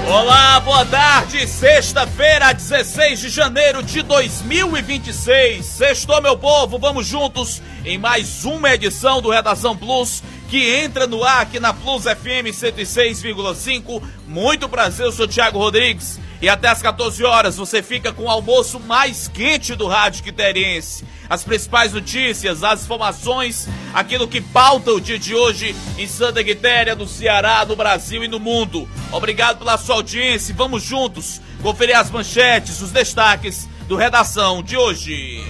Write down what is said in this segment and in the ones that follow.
Olá, boa tarde, sexta-feira, 16 de janeiro de 2026. Sextou, meu povo, vamos juntos em mais uma edição do Redação Plus, que entra no ar aqui na Plus FM 106,5. Muito prazer, eu sou Thiago Rodrigues. E até às 14 horas você fica com o almoço mais quente do rádio quiteriense. As principais notícias, as informações, aquilo que pauta o dia de hoje em Santa Quitéria, no Ceará, no Brasil e no mundo. Obrigado pela sua audiência. Vamos juntos conferir as manchetes, os destaques do Redação de hoje.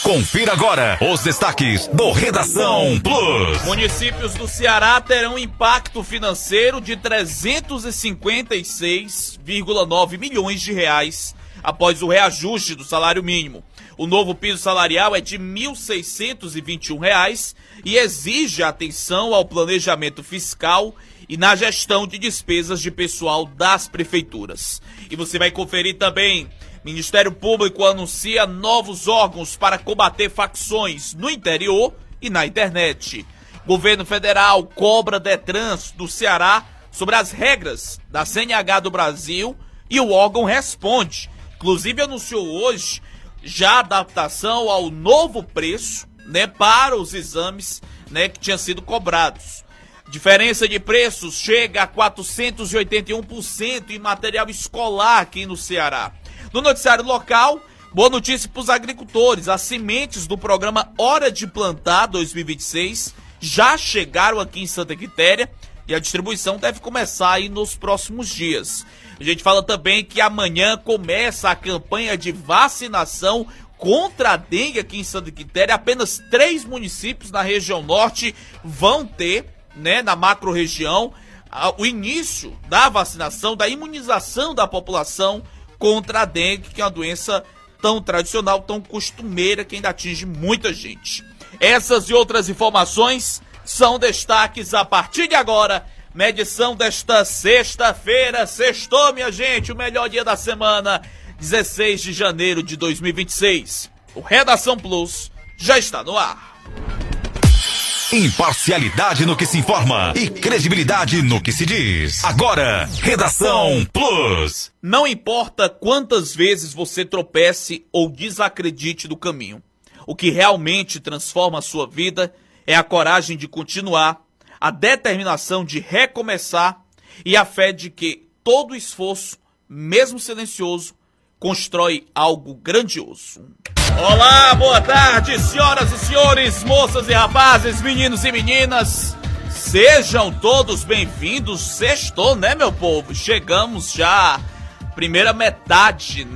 Confira agora os destaques do Redação Plus. Municípios do Ceará terão impacto financeiro de 356,9 milhões de reais após o reajuste do salário mínimo. O novo piso salarial é de R$ 1.621 e exige atenção ao planejamento fiscal e na gestão de despesas de pessoal das prefeituras. E você vai conferir também: Ministério Público anuncia novos órgãos para combater facções no interior e na internet. Governo Federal cobra Detran do Ceará sobre as regras da CNH do Brasil e o órgão responde. Inclusive anunciou hoje já a adaptação ao novo preço, para os exames, que tinham sido cobrados. Diferença de preços chega a 481% em material escolar aqui no Ceará. No noticiário local, boa notícia para os agricultores. As sementes do programa Hora de Plantar 2026 já chegaram aqui em Santa Quitéria e a distribuição deve começar aí nos próximos dias. A gente fala também que amanhã começa a campanha de vacinação contra a dengue aqui em Santa Quitéria. Apenas 3 municípios na região norte vão ter, na macro-região, o início da vacinação, da imunização da população contra a dengue, que é uma doença tão tradicional, tão costumeira, que ainda atinge muita gente. Essas e outras informações são destaques a partir de agora, na edição desta sexta-feira. Sextou, minha gente, o melhor dia da semana, 16 de janeiro de 2026. O Redação Plus já está no ar. Imparcialidade no que se informa e credibilidade no que se diz. Agora, Redação Plus. Não importa quantas vezes você tropece ou desacredite do caminho, o que realmente transforma a sua vida é a coragem de continuar, a determinação de recomeçar e a fé de que todo esforço, mesmo silencioso, constrói algo grandioso. Olá, boa tarde, senhoras e senhores, moças e rapazes, meninos e meninas. Sejam todos bem-vindos. Sextou, meu povo? Chegamos já primeira metade,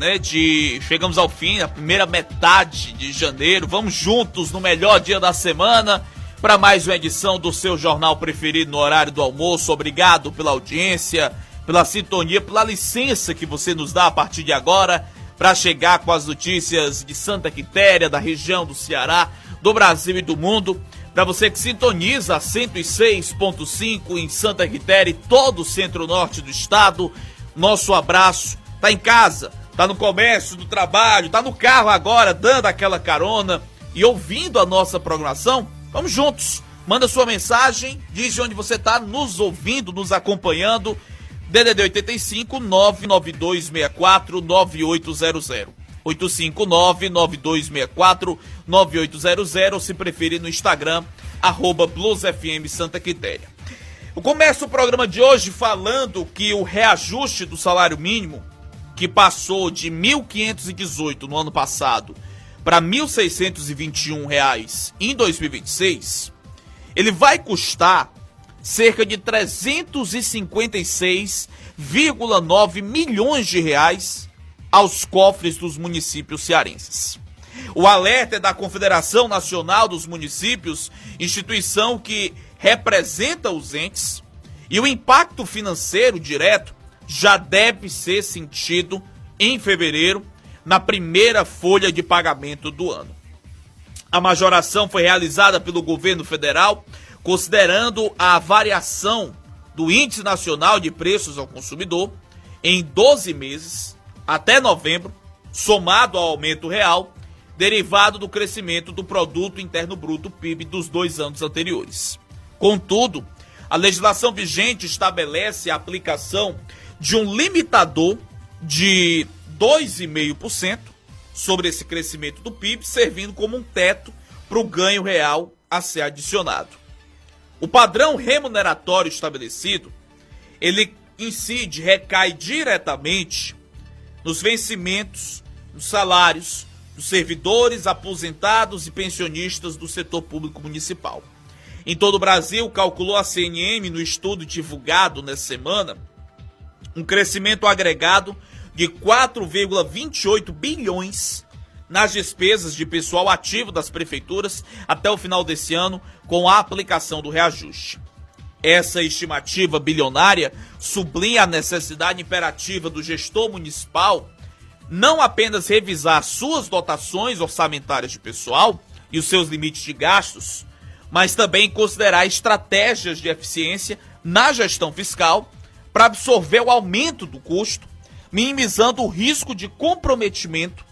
chegamos ao fim, a primeira metade de janeiro. Vamos juntos no melhor dia da semana para mais uma edição do seu jornal preferido no horário do almoço. Obrigado pela audiência, pela sintonia, pela licença que você nos dá a partir de agora para chegar com as notícias de Santa Quitéria, da região do Ceará, do Brasil e do mundo. Para você que sintoniza a 106.5 em Santa Quitéria e todo o centro-norte do estado, nosso abraço. Tá em casa, tá no comércio, no trabalho, tá no carro agora, dando aquela carona e ouvindo a nossa programação? Vamos juntos. Manda sua mensagem, diz de onde você tá nos ouvindo, nos acompanhando. DDD 85 99264 9800. 859-9264 9800, se preferir no Instagram, @BlusFM Santa Quitéria. Eu começo o programa de hoje falando que o reajuste do salário mínimo, que passou de R$ 1.518 no ano passado para R$ 1.621 em 2026, ele vai custar cerca de 356,9 milhões de reais aos cofres dos municípios cearenses. O alerta é da Confederação Nacional dos Municípios, instituição que representa os entes, e o impacto financeiro direto já deve ser sentido em fevereiro, na primeira folha de pagamento do ano. A majoração foi realizada pelo governo federal, considerando a variação do Índice Nacional de Preços ao Consumidor em 12 meses, até novembro, somado ao aumento real, derivado do crescimento do Produto Interno Bruto, PIB, dos 2 anos anteriores. Contudo, a legislação vigente estabelece a aplicação de um limitador de 2,5% sobre esse crescimento do PIB, servindo como um teto para o ganho real a ser adicionado. O padrão remuneratório estabelecido, ele incide, recai diretamente nos vencimentos, nos salários dos servidores, aposentados e pensionistas do setor público municipal. Em todo o Brasil, calculou a CNM no estudo divulgado nessa semana, um crescimento agregado de 4,28 bilhões nas despesas de pessoal ativo das prefeituras até o final desse ano, com a aplicação do reajuste. Essa estimativa bilionária sublinha a necessidade imperativa do gestor municipal não apenas revisar suas dotações orçamentárias de pessoal e os seus limites de gastos, mas também considerar estratégias de eficiência na gestão fiscal para absorver o aumento do custo, minimizando o risco de comprometimento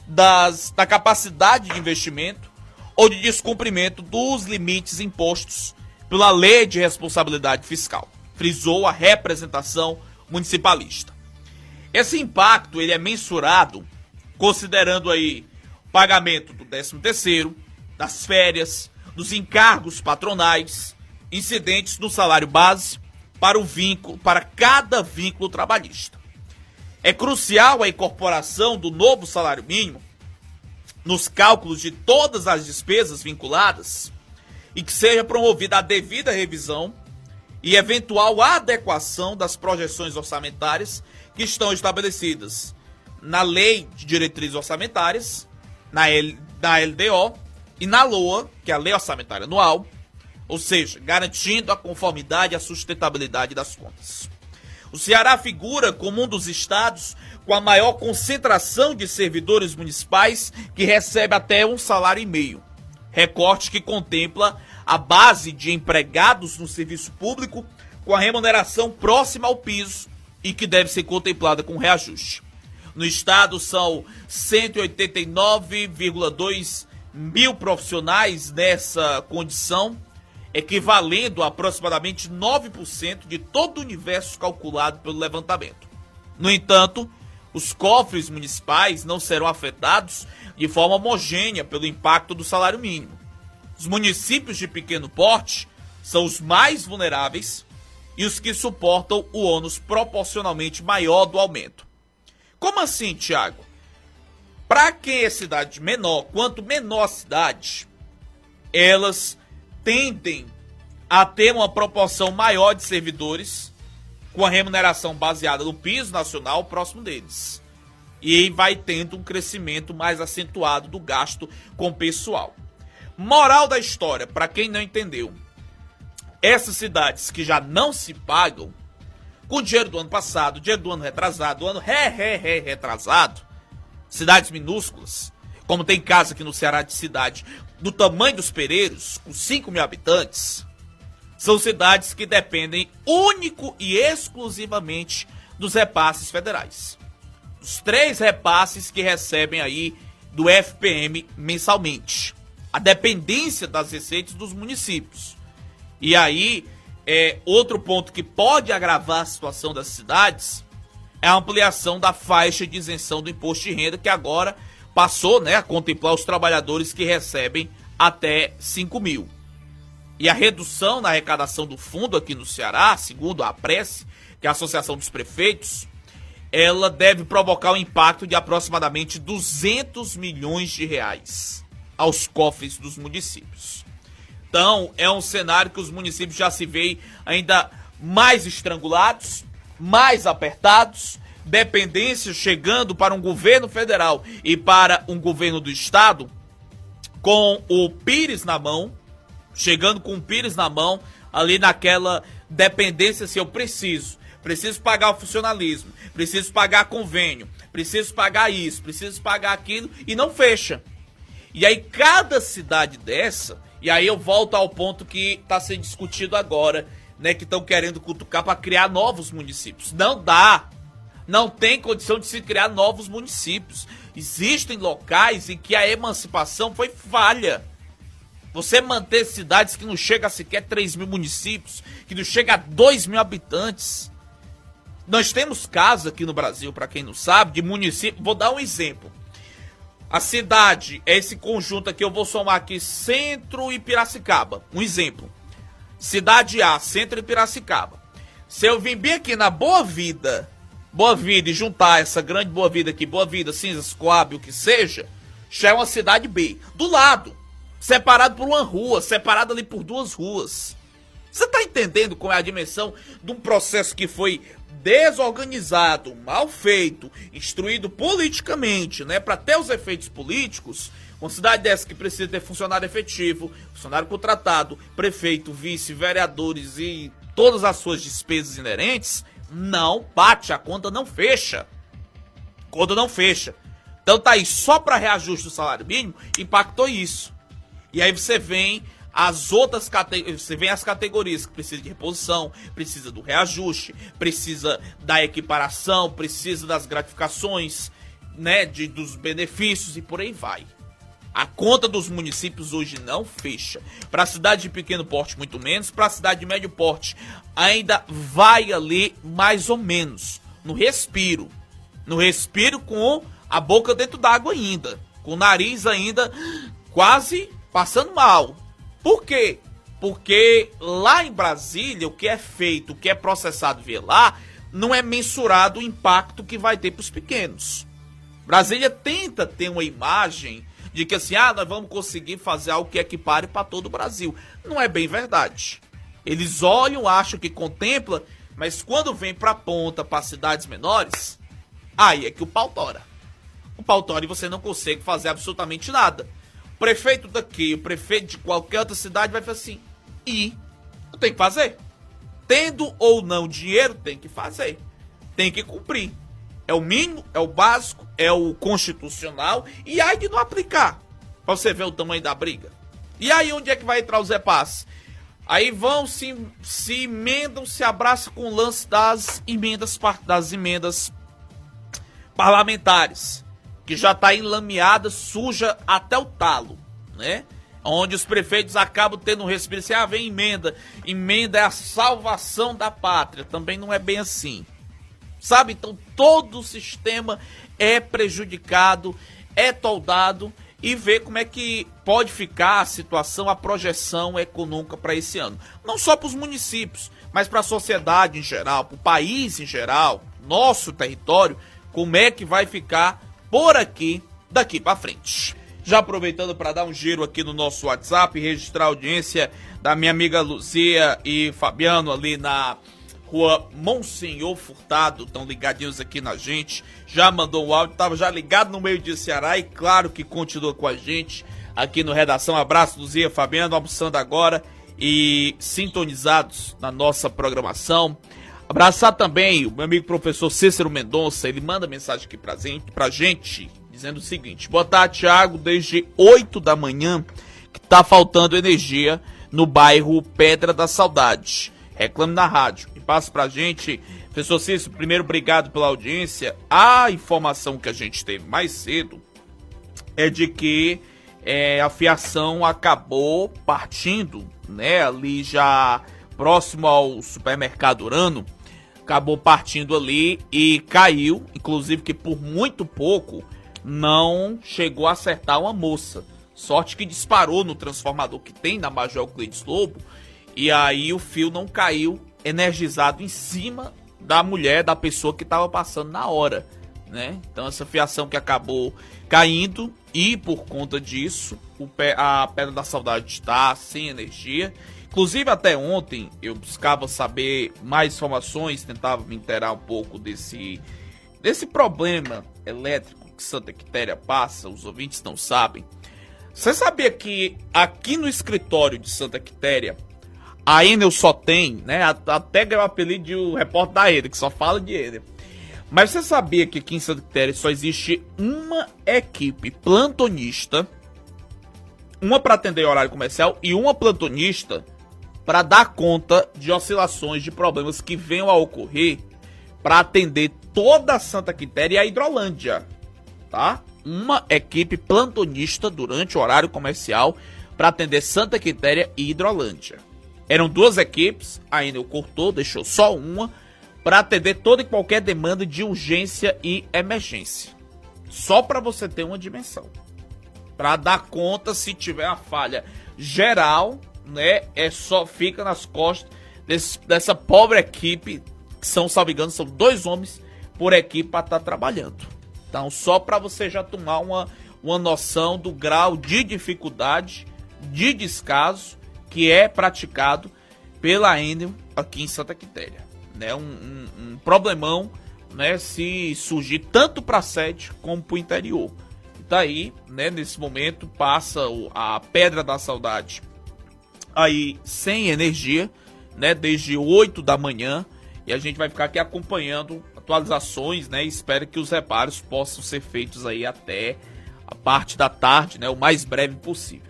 da capacidade de investimento ou de descumprimento dos limites impostos pela Lei de Responsabilidade Fiscal, frisou a representação municipalista. Esse impacto ele é mensurado considerando aí o pagamento do 13º, das férias, dos encargos patronais, incidentes no salário base para cada vínculo trabalhista. É crucial a incorporação do novo salário mínimo nos cálculos de todas as despesas vinculadas e que seja promovida a devida revisão e eventual adequação das projeções orçamentárias que estão estabelecidas na Lei de Diretrizes Orçamentárias, na LDO e na LOA, que é a Lei Orçamentária Anual, ou seja, garantindo a conformidade e a sustentabilidade das contas. O Ceará figura como um dos estados com a maior concentração de servidores municipais, que recebe até um salário e meio. Recorte que contempla a base de empregados no serviço público com a remuneração próxima ao piso e que deve ser contemplada com reajuste. No estado são 189,2 mil profissionais nessa condição, equivalendo a aproximadamente 9% de todo o universo calculado pelo levantamento. No entanto, os cofres municipais não serão afetados de forma homogênea pelo impacto do salário mínimo. Os municípios de pequeno porte são os mais vulneráveis e os que suportam o ônus proporcionalmente maior do aumento. Como assim, Thiago? Para quem é cidade menor, quanto menor a cidade, elas tendem a ter uma proporção maior de servidores com a remuneração baseada no piso nacional próximo deles. E aí vai tendo um crescimento mais acentuado do gasto com pessoal. Moral da história, para quem não entendeu, essas cidades que já não se pagam, com o dinheiro do ano passado, dinheiro do ano retrasado, do ano retrasado, cidades minúsculas, como tem caso aqui no Ceará de cidade do tamanho dos Pereiros, com 5 mil habitantes, são cidades que dependem único e exclusivamente dos repasses federais. Os 3 repasses que recebem aí do FPM mensalmente. A dependência das receitas dos municípios. E aí, outro ponto que pode agravar a situação das cidades é a ampliação da faixa de isenção do imposto de renda, que agora passou, a contemplar os trabalhadores que recebem até 5 mil. E a redução na arrecadação do fundo aqui no Ceará, segundo a APRESE, que é a Associação dos Prefeitos, ela deve provocar um impacto de aproximadamente 200 milhões de reais aos cofres dos municípios. Então, é um cenário que os municípios já se veem ainda mais estrangulados, mais apertados, dependência chegando para um governo federal e para um governo do estado com o Pires na mão, chegando com o Pires na mão, ali naquela dependência, se eu preciso pagar o funcionalismo, preciso pagar convênio, preciso pagar isso, preciso pagar aquilo, e não fecha. E aí cada cidade dessa, e aí eu volto ao ponto que está sendo discutido agora, que estão querendo cutucar para criar novos municípios. Não dá, não tem condição de se criar novos municípios. Existem locais em que a emancipação foi falha. Você manter cidades que não chegam a sequer 3 mil municípios, que não chegam a 2 mil habitantes. Nós temos casos aqui no Brasil, para quem não sabe, de município. Vou dar um exemplo. A cidade é esse conjunto aqui, eu vou somar aqui Centro e Piracicaba. Um exemplo. Cidade A, Centro e Piracicaba. Se eu vim bem aqui na Boa Vida e juntar essa grande Boa Vida aqui, Boa Vida, Cinzas, Coab, o que seja, já é uma cidade B. Do lado, separado por uma rua, separado ali por 2 ruas. Você tá entendendo qual é a dimensão de um processo que foi desorganizado, mal feito, instruído politicamente, né, para ter os efeitos políticos? Uma cidade dessa que precisa ter funcionário efetivo, funcionário contratado, prefeito, vice, vereadores e todas as suas despesas inerentes, não bate, a conta não fecha. Conta não fecha. Então tá aí, só para reajuste do salário mínimo, impactou isso. E aí você vem as outras categorias, você vem as categorias que precisam de reposição, precisa do reajuste, precisa da equiparação, precisa das gratificações, né, dos benefícios e por aí vai. A conta dos municípios hoje não fecha. Para a cidade de pequeno porte, muito menos. Para a cidade de médio porte, ainda vai ali mais ou menos. No respiro. No respiro com a boca dentro d'água ainda. Com o nariz ainda quase passando mal. Por quê? Porque lá em Brasília, o que é feito, o que é processado via lá, não é mensurado o impacto que vai ter para os pequenos. Brasília tenta ter uma imagem de que assim, nós vamos conseguir fazer algo que equipare para todo o Brasil. Não é bem verdade. Eles olham, acham que contempla, mas quando vem para a ponta, para cidades menores, aí é que o pau tora. O pau tora e você não consegue fazer absolutamente nada. O prefeito daqui, o prefeito de qualquer outra cidade vai falar assim, eu tenho que fazer. Tendo ou não dinheiro, tem que fazer. Tem que cumprir. É o mínimo, é o básico, é o constitucional. E aí de não aplicar. Pra você ver o tamanho da briga. E aí onde é que vai entrar o Zé Paz? Aí vão, se emendam, se abraçam com o lance das emendas parlamentares. Que já tá enlameada, suja até o talo, né? Onde os prefeitos acabam tendo um respiro assim, vem emenda. Emenda é a salvação da pátria. Também não é bem assim. Sabe? Então todo o sistema é prejudicado, é toldado e vê como é que pode ficar a situação, a projeção econômica para esse ano. Não só para os municípios, mas para a sociedade em geral, para o país em geral, nosso território, como é que vai ficar por aqui, daqui para frente. Já aproveitando para dar um giro aqui no nosso WhatsApp e registrar a audiência da minha amiga Luzia e Fabiano ali na Rua Monsenhor Furtado, estão ligadinhos aqui na gente, já mandou um áudio, estava já ligado no meio de Ceará e claro que continua com a gente aqui no Redação. Abraço, Luzia, Fabiano, almoçando agora e sintonizados na nossa programação. Abraçar também o meu amigo professor Cícero Mendonça, ele manda mensagem aqui pra gente, dizendo o seguinte: boa tarde, Thiago, desde 8 da manhã que tá faltando energia no bairro Pedra da Saudade. Reclame na rádio. E passa pra gente, professor Cícero, primeiro, obrigado pela audiência. A informação que a gente teve mais cedo é de que a fiação acabou partindo, né, ali já próximo ao supermercado Urano, acabou partindo ali e caiu, inclusive que por muito pouco não chegou a acertar uma moça. Sorte que disparou no transformador que tem na Major Euclides Lobo, e aí o fio não caiu energizado em cima da mulher, da pessoa que estava passando na hora, né? Então essa fiação que acabou caindo e por conta disso a Pedra da Saudade está sem energia. Inclusive até ontem eu buscava saber mais informações, tentava me inteirar um pouco desse problema elétrico que Santa Quitéria passa, os ouvintes não sabem. Você sabia que aqui no escritório de Santa Quitéria a Enel só tem, né? Até ganhou o apelido de o repórter da Enel, que só fala de Enel. Mas você sabia que aqui em Santa Quitéria só existe uma equipe plantonista, uma para atender horário comercial e uma plantonista para dar conta de oscilações, de problemas que venham a ocorrer para atender toda a Santa Quitéria e a Hidrolândia, tá? Uma equipe plantonista durante o horário comercial para atender Santa Quitéria e Hidrolândia. Eram duas equipes, a Enel cortou, deixou só uma, para atender toda e qualquer demanda de urgência e emergência. Só para você ter uma dimensão. Para dar conta, se tiver uma falha geral, né, só fica nas costas dessa pobre equipe, que são, salvo engano, são 2 homens por equipe para estar trabalhando. Então, só para você já tomar uma noção do grau de dificuldade, de descaso que é praticado pela Enel aqui em Santa Quitéria. Né? Um problemão, né, se surgir tanto para a sede como para o interior. Daí, né, nesse momento, passa a Pedra da Saudade aí sem energia, né, desde 8 da manhã, e a gente vai ficar aqui acompanhando atualizações, né, e espero que os reparos possam ser feitos aí até a parte da tarde, né, o mais breve possível.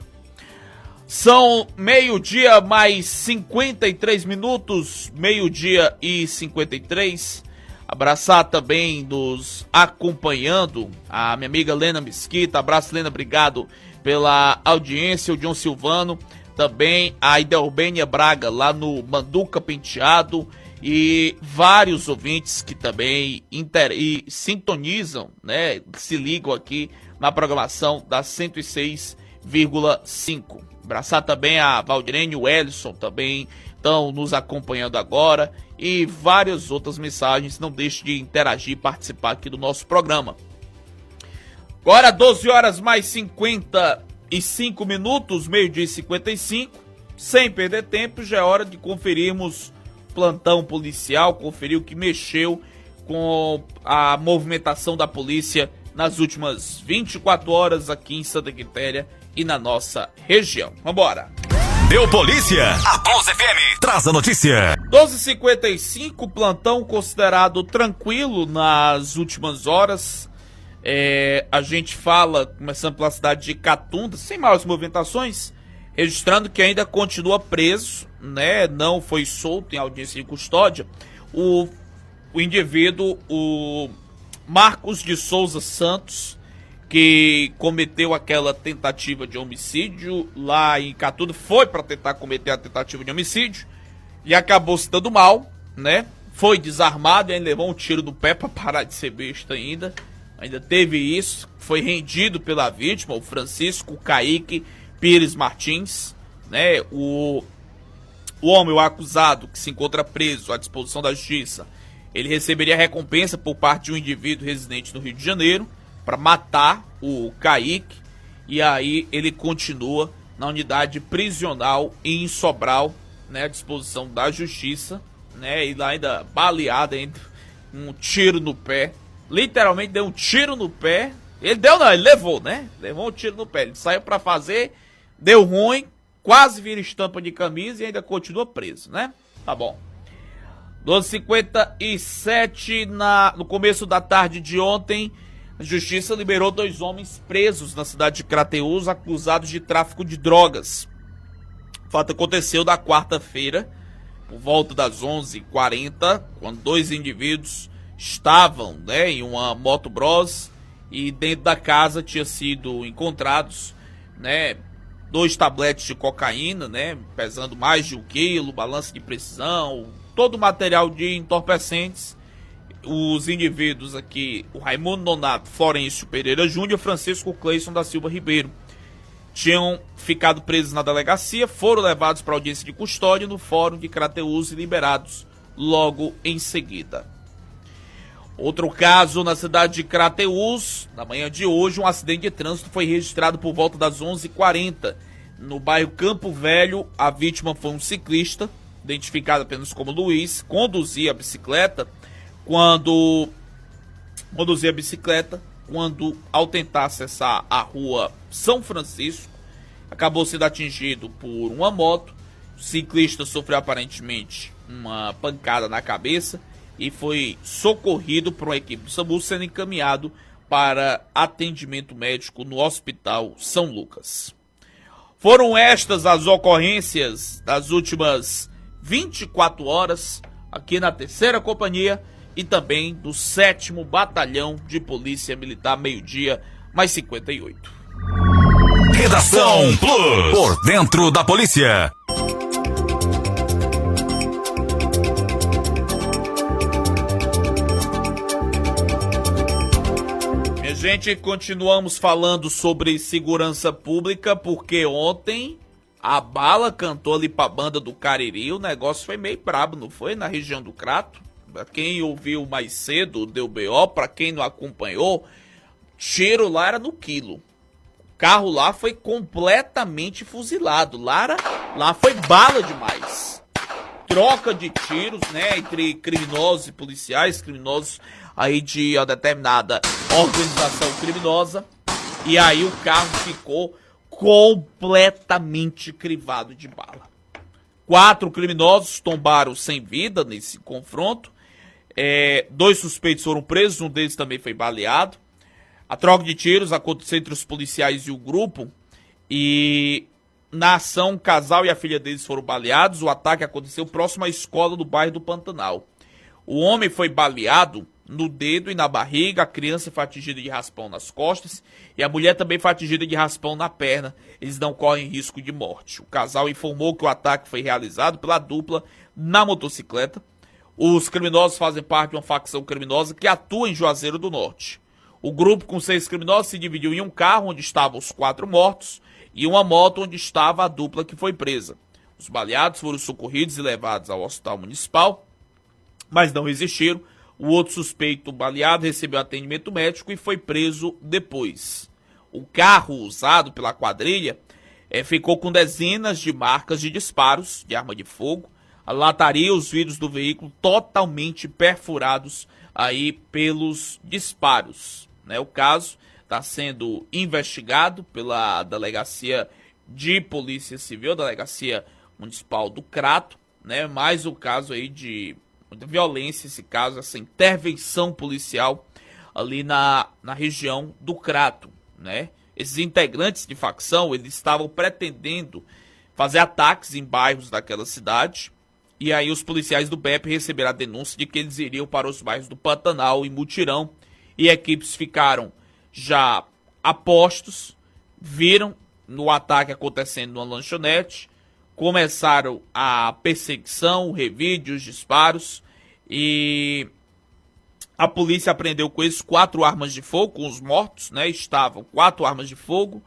São 12h mais 53 minutos, 12h e 53. Abraçar também nos acompanhando a minha amiga Lena Mesquita. Abraço, Lena, obrigado pela audiência. O John Silvano, também a Idelbênia Braga lá no Manduca Penteado e vários ouvintes que também sintonizam, né? Se ligam aqui na programação da 106,5. Abraçar também a Valdirene e o Ellison também estão nos acompanhando agora e várias outras mensagens. Não deixe de interagir e participar aqui do nosso programa. Agora 12h mais 55 minutos, 12h55. Sem perder tempo, já é hora de conferirmos plantão policial, conferir o que mexeu com a movimentação da polícia nas últimas 24 horas aqui em Santa Quitéria e na nossa região. Vambora! Deu polícia! A Plus FM traz a notícia. 12h55, plantão considerado tranquilo nas últimas horas. A gente fala, começando pela cidade de Catunda, sem maiores movimentações, registrando que ainda continua preso, né? Não foi solto em audiência de custódia. O indivíduo, o Marcos de Souza Santos, que cometeu aquela tentativa de homicídio lá em Catunda, foi para tentar cometer a tentativa de homicídio e acabou se dando mal, né? Foi desarmado e ainda levou um tiro no pé para parar de ser besta ainda teve isso. Foi rendido pela vítima, o Francisco Kaique Pires Martins, né? O homem, o acusado, que se encontra preso à disposição da justiça, ele receberia recompensa por parte de um indivíduo residente no Rio de Janeiro para matar o Kaique, e aí ele continua na unidade prisional em Sobral, né, à disposição da justiça, né, e lá ainda baleado, ainda um tiro no pé, literalmente deu um tiro no pé, ele levou, né, levou um tiro no pé, ele saiu para fazer, deu ruim, quase vira estampa de camisa e ainda continua preso, né, tá bom. 12h57, no começo da tarde de ontem, a justiça liberou 2 homens presos na cidade de Crateús, acusados de tráfico de drogas. O fato aconteceu na quarta-feira, por volta das 11h40, quando 2 indivíduos estavam, né, em uma moto bros, e dentro da casa tinha sido encontrados, né, 2 tabletes de cocaína, né, pesando mais de 1 quilo, balança de precisão, todo o material de entorpecentes. Os indivíduos aqui, o Raimundo Nonato Florencio Pereira Júnior e Francisco Cleison da Silva Ribeiro, tinham ficado presos na delegacia, foram levados para audiência de custódia no fórum de Crateús e liberados logo em seguida. Outro caso na cidade de Crateús, na manhã de hoje, um acidente de trânsito foi registrado por volta das 11h40. No bairro Campo Velho, a vítima foi um ciclista, identificado apenas como Luiz, conduzia a bicicleta, quando ao tentar acessar a rua São Francisco, acabou sendo atingido por uma moto. O ciclista sofreu aparentemente uma pancada na cabeça e foi socorrido por uma equipe do SAMU, sendo encaminhado para atendimento médico no Hospital São Lucas. Foram estas as ocorrências das últimas 24 horas aqui na 3ª Companhia e também do 7º Batalhão de Polícia Militar, 12h mais 58. Redação Plus, por dentro da polícia. gente continuamos falando sobre segurança pública, porque ontem a bala cantou ali pra banda do Cariri, o negócio foi meio brabo, não foi? Na região do Crato. Pra quem ouviu mais cedo, deu BO, pra quem não acompanhou, tiro lá era no quilo. O carro lá foi completamente fuzilado, lá foi bala demais. Troca de tiros, né, entre criminosos e policiais, criminosos aí de uma determinada organização criminosa, e aí o carro ficou completamente crivado de bala. 4 criminosos tombaram sem vida nesse confronto, 2 suspeitos foram presos, um deles também foi baleado. A troca de tiros aconteceu entre os policiais e o grupo, e na ação o casal e a filha deles foram baleados. O ataque aconteceu próximo à escola do bairro do Pantanal. O homem foi baleado no dedo e na barriga, a criança foi atingida de raspão nas costas e a mulher também foi atingida de raspão na perna. Eles não correm risco de morte. O casal informou que o ataque foi realizado pela dupla na motocicleta. Os criminosos fazem parte de uma facção criminosa que atua em Juazeiro do Norte. O grupo com 6 criminosos se dividiu em um carro onde estavam os 4 mortos e uma moto onde estava a dupla que foi presa. Os baleados foram socorridos e levados ao hospital municipal, mas não resistiram. O outro suspeito baleado recebeu atendimento médico e foi preso depois. O carro usado pela quadrilha ficou com dezenas de marcas de disparos de arma de fogo. A lataria, os vidros do veículo totalmente perfurados aí pelos disparos, né? O caso está sendo investigado pela Delegacia de Polícia Civil, Delegacia Municipal do Crato, né? Mais um caso aí de muita violência, esse caso, essa intervenção policial ali na região do Crato, né? Esses integrantes de facção, eles estavam pretendendo fazer ataques em bairros daquela cidade, e aí os policiais do BEP receberam a denúncia de que eles iriam para os bairros do Pantanal e Mutirão, e equipes ficaram já a postos, viram no ataque acontecendo numa lanchonete, começaram a perseguição, o revide, os disparos, e a polícia apreendeu com eles 4 armas de fogo, com os mortos, né? Estavam 4 armas de fogo,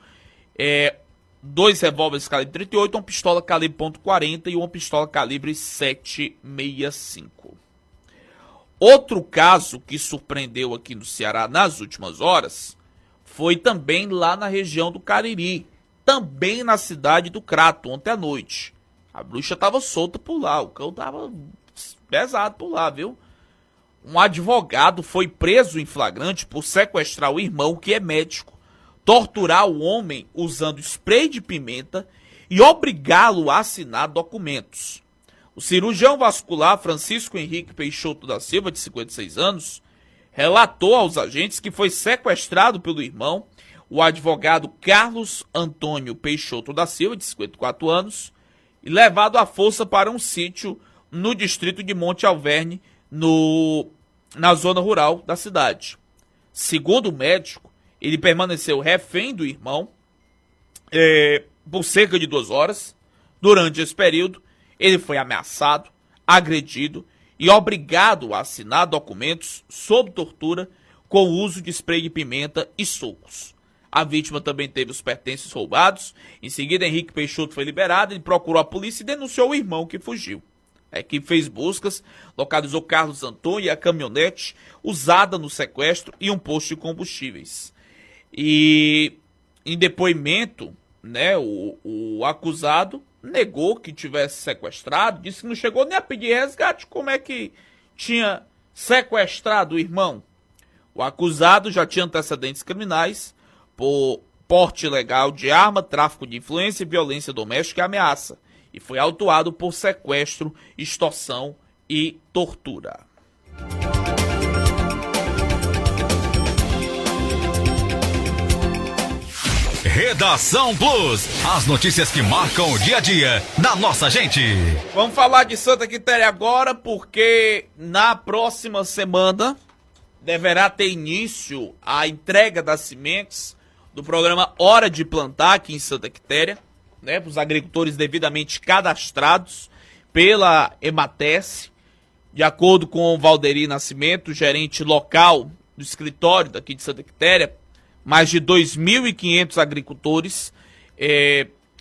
2 revólveres calibre 38, uma pistola calibre .40 e uma pistola calibre 7,65. Outro caso que surpreendeu aqui no Ceará nas últimas horas foi também lá na região do Cariri, também na cidade do Crato, ontem à noite. A bruxa estava solta por lá, o cão estava pesado por lá, viu? Um advogado foi preso em flagrante por sequestrar o irmão, que é médico, torturar o homem usando spray de pimenta e obrigá-lo a assinar documentos. O cirurgião vascular Francisco Henrique Peixoto da Silva, de 56 anos, relatou aos agentes que foi sequestrado pelo irmão, o advogado Carlos Antônio Peixoto da Silva, de 54 anos, e levado à força para um sítio no distrito de Monte Alverne, na zona rural da cidade. Segundo o médico, ele permaneceu refém do irmão por cerca de 2 horas. Durante esse período, ele foi ameaçado, agredido e obrigado a assinar documentos sob tortura com o uso de spray de pimenta e socos. A vítima também teve os pertences roubados. Em seguida, Henrique Peixoto foi liberado, ele procurou a polícia e denunciou o irmão que fugiu. A equipe fez buscas, localizou Carlos Antônio e a caminhonete usada no sequestro e um posto de combustíveis. E em depoimento, né, o acusado negou que tivesse sequestrado, disse que não chegou nem a pedir resgate. Como é que tinha sequestrado o irmão? O acusado já tinha antecedentes criminais por porte ilegal de arma, tráfico de influência, violência doméstica e ameaça, e foi autuado por sequestro, extorsão e tortura. Redação Plus, as notícias que marcam o dia a dia da nossa gente. Vamos falar de Santa Quitéria agora, porque na próxima semana deverá ter início a entrega das sementes do programa Hora de Plantar aqui em Santa Quitéria, né, para os agricultores devidamente cadastrados pela Emates. De acordo com o Valderi Nascimento, gerente local do escritório daqui de Santa Quitéria, mais de 2.500 agricultores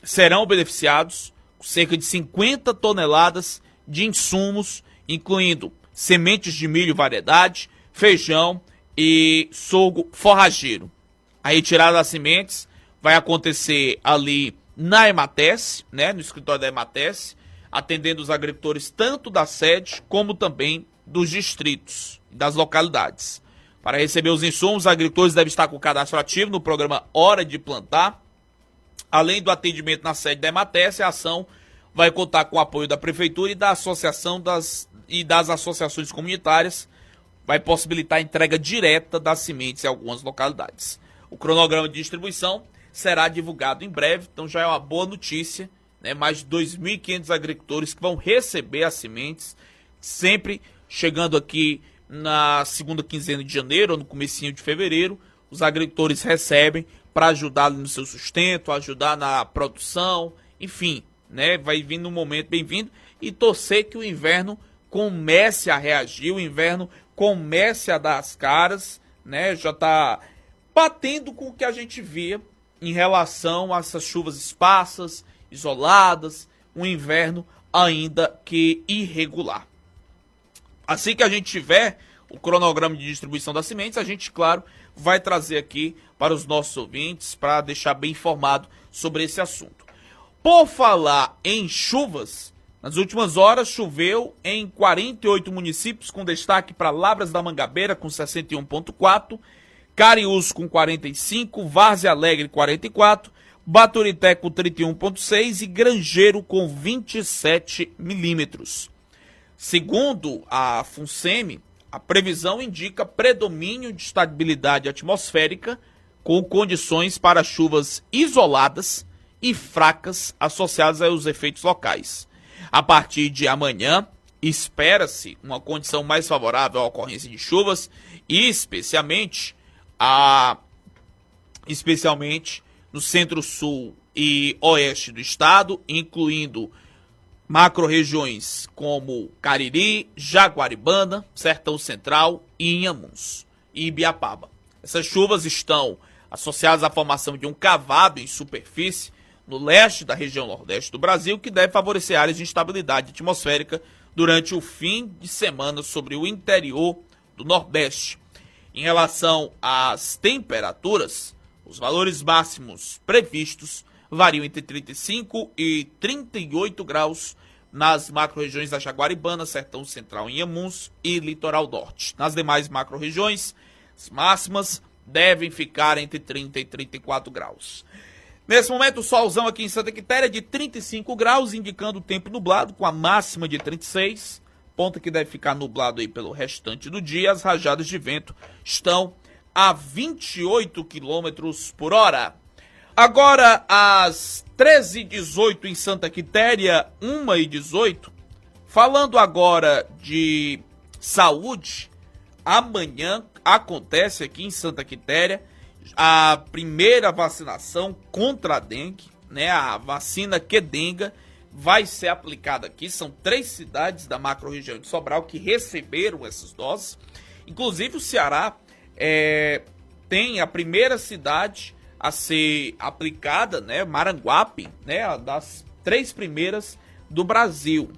serão beneficiados com cerca de 50 toneladas de insumos, incluindo sementes de milho variedade, feijão e sorgo forrageiro. A retirada das sementes vai acontecer ali na Emates, né, no escritório da Emates, atendendo os agricultores tanto da sede como também dos distritos, das localidades. Para receber os insumos, os agricultores devem estar com o cadastro ativo no programa Hora de Plantar. Além do atendimento na sede da Emates, a ação vai contar com o apoio da Prefeitura e da Associação das associações comunitárias, vai possibilitar a entrega direta das sementes em algumas localidades. O cronograma de distribuição será divulgado em breve, então já é uma boa notícia, né? Mais de 2.500 agricultores que vão receber as sementes, sempre chegando aqui na segunda quinzena de janeiro ou no comecinho de fevereiro, os agricultores recebem para ajudar no seu sustento, ajudar na produção, enfim, né? Vai vindo um momento bem-vindo e torcer que o inverno comece a reagir, o inverno comece a dar as caras, né? Já está batendo com o que a gente via em relação a essas chuvas esparsas, isoladas, um inverno ainda que irregular. Assim que a gente tiver o cronograma de distribuição das sementes, a gente, claro, vai trazer aqui para os nossos ouvintes, para deixar bem informado sobre esse assunto. Por falar em chuvas, nas últimas horas choveu em 48 municípios, com destaque para Lavras da Mangabeira, com 61,4, Cariús com 45, Várzea Alegre 44, Baturité com 31,6 e Grangeiro com 27 milímetros. Segundo a FUNSEMI, a previsão indica predomínio de estabilidade atmosférica com condições para chuvas isoladas e fracas associadas aos efeitos locais. A partir de amanhã, espera-se uma condição mais favorável à ocorrência de chuvas e especialmente no centro-sul e oeste do estado, incluindo macro-regiões como Cariri, Jaguaribana, Sertão Central e Inhamuns e Ibiapaba. Essas chuvas estão associadas à formação de um cavado em superfície no leste da região nordeste do Brasil, que deve favorecer áreas de instabilidade atmosférica durante o fim de semana sobre o interior do Nordeste. Em relação às temperaturas, os valores máximos previstos variam entre 35 e 38 graus nas macro-regiões da Jaguaribana, Sertão Central, Inhamuns e Litoral Norte. Nas demais macro-regiões, as máximas devem ficar entre 30 e 34 graus. Nesse momento, o solzão aqui em Santa Quitéria é de 35 graus, indicando o tempo nublado, com a máxima de 36, ponto que deve ficar nublado aí pelo restante do dia. As rajadas de vento estão a 28 km por hora. Agora, às 13h18 em Santa Quitéria, 1h18, falando agora de saúde, amanhã acontece aqui em Santa Quitéria a primeira vacinação contra a dengue, né? A vacina Qdenga vai ser aplicada aqui. São 3 cidades da macro-região de Sobral que receberam essas doses. Inclusive o Ceará tem a primeira cidade a ser aplicada, né? Maranguape, né? Das 3 primeiras do Brasil.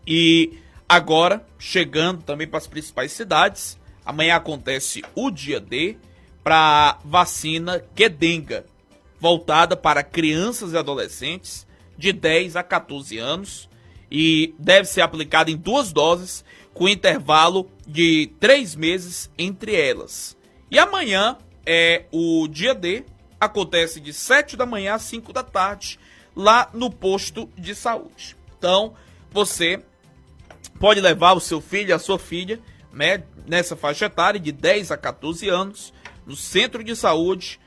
E agora, chegando também para as principais cidades, amanhã acontece o dia D para vacina Qdenga, voltada para crianças e adolescentes de 10 a 14 anos e deve ser aplicada em 2 doses, com intervalo de 3 meses entre elas. E amanhã é o dia D, acontece de 7 da manhã às 5 da tarde, lá no posto de saúde. Então, você pode levar o seu filho, a sua filha, né, nessa faixa etária de 10 a 14 anos, no centro de saúde,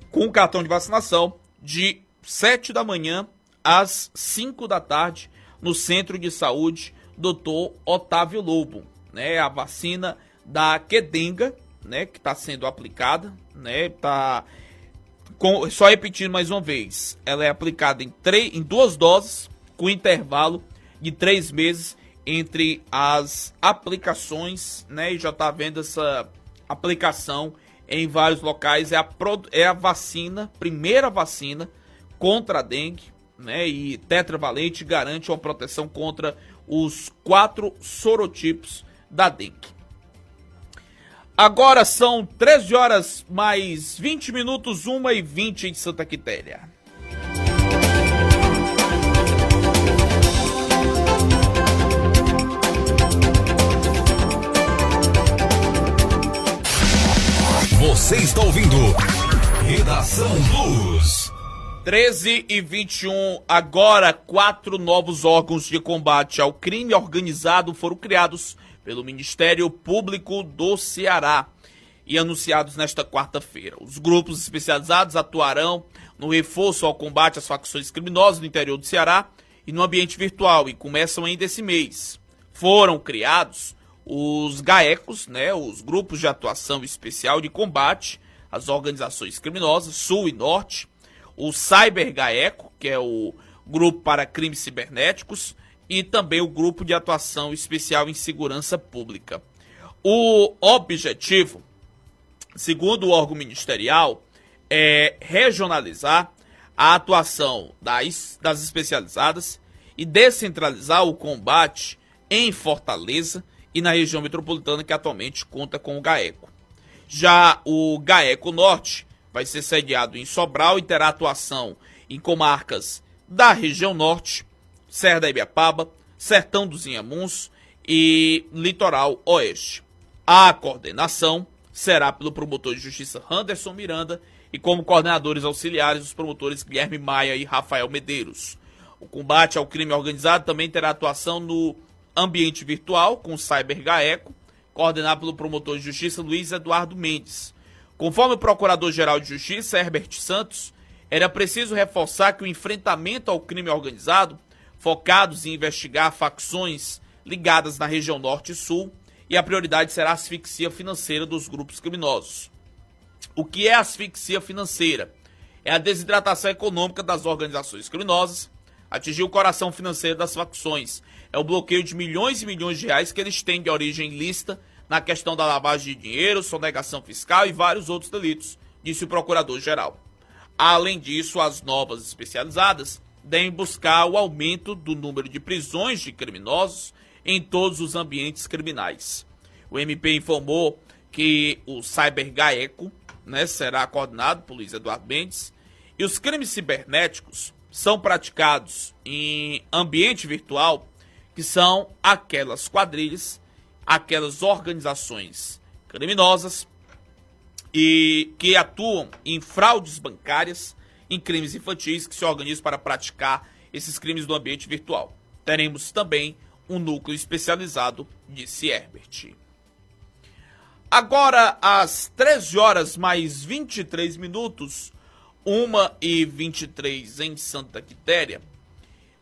com cartão de vacinação, de 7 da manhã às 5 da tarde, no centro de saúde Dr. Otávio Lobo, né, a vacina da Qdenga, né, que está sendo aplicada, né, só repetindo mais uma vez, ela é aplicada em 2 doses, com intervalo de 3 meses entre as aplicações, né, e já está vendo essa aplicação em vários locais é a vacina, primeira vacina contra a dengue, né? E tetravalente garante uma proteção contra os 4 sorotipos da dengue. Agora são 13 horas mais 20 minutos, 1h20 em Santa Quitéria. Você está ouvindo Redação Plus. 13h21, agora 4 novos órgãos de combate ao crime organizado foram criados pelo Ministério Público do Ceará e anunciados nesta quarta-feira. Os grupos especializados atuarão no reforço ao combate às facções criminosas no interior do Ceará e no ambiente virtual, e começam ainda esse mês. Foram criados os GAECos, né, os Grupos de Atuação Especial de Combate às Organizações Criminosas, Sul e Norte, o Cyber GAECO, que é o Grupo para Crimes Cibernéticos, e também o Grupo de Atuação Especial em Segurança Pública. O objetivo, segundo o órgão ministerial, é regionalizar a atuação das especializadas e descentralizar o combate em Fortaleza e na região metropolitana, que atualmente conta com o GAECO. Já o GAECO Norte vai ser sediado em Sobral e terá atuação em comarcas da região Norte, Serra da Ibiapaba, Sertão dos Inhamuns e Litoral Oeste. A coordenação será pelo promotor de justiça Anderson Miranda e como coordenadores auxiliares os promotores Guilherme Maia e Rafael Medeiros. O combate ao crime organizado também terá atuação no ambiente virtual com o Cyber GAECO, coordenado pelo promotor de justiça Luiz Eduardo Mendes. Conforme o Procurador-Geral de Justiça, Herbert Santos, era preciso reforçar que o enfrentamento ao crime organizado, focados em investigar facções ligadas na região Norte e Sul, e a prioridade será a asfixia financeira dos grupos criminosos. O que é asfixia financeira? É a desidratação econômica das organizações criminosas, atingir o coração financeiro das facções. É o bloqueio de milhões e milhões de reais que eles têm de origem ilícita na questão da lavagem de dinheiro, sonegação fiscal e vários outros delitos, disse o Procurador-Geral. Além disso, as novas especializadas devem buscar o aumento do número de prisões de criminosos em todos os ambientes criminais. O MP informou que o Cyber GAECO, né, será coordenado por Luiz Eduardo Mendes, e os crimes cibernéticos são praticados em ambiente virtual, que são aquelas quadrilhas, aquelas organizações criminosas e que atuam em fraudes bancárias, em crimes infantis, que se organizam para praticar esses crimes no ambiente virtual. Teremos também um núcleo especializado, disse Herbert. Agora, às 13 horas mais 23 minutos, 1h23 em Santa Quitéria,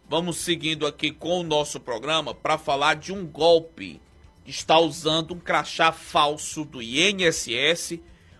vamos seguindo aqui com o nosso programa para falar de um golpe que está usando um crachá falso do INSS